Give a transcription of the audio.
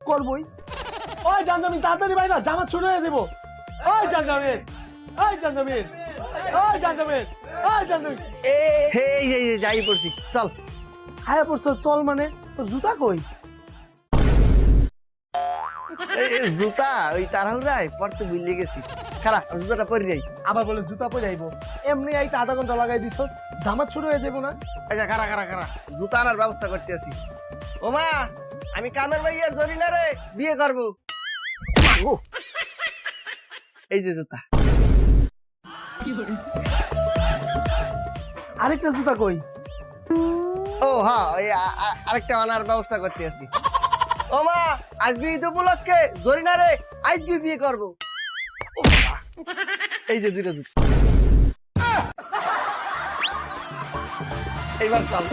করবই। ওই জানজামিন তাড়াতাড়ি ভাই না, জামা ছোট হয়ে যাবো। ওই জানজামিন, ওই জানজামিন, ওই জানজামিন, ওই জানজামিন। এই যাই পড়ছি, চল। হায়া পড়ছো চল মানে, তো জুতা কই? জুতা ওই তাড়াহুড়ায় পড়তে ভুলে গেছি। খারাপ, জুতাটা পরে যাই। আবার বলে জুতা পরে যাইবো, এমনি আইতে আধা ঘন্টা লাগাই দিছ, জামা ছোট হয়ে যাবো না? আচ্ছা খারা জুতা আনার ব্যবস্থা করতে আছি। ও মা, আমি কামের ভাইয়ের জরিনারে বিয়ে করবো। এই যে জুতা। আরেকটা জুতা কই? ও হ্যাঁ, ওই আরেকটা আনার ব্যবস্থা করতে আছি। ও মা, আজকে ঈদ উপলক্ষে জরিনারে আজকে বিয়ে করবো। এই যে দুইটা জুতা। এইবার চল।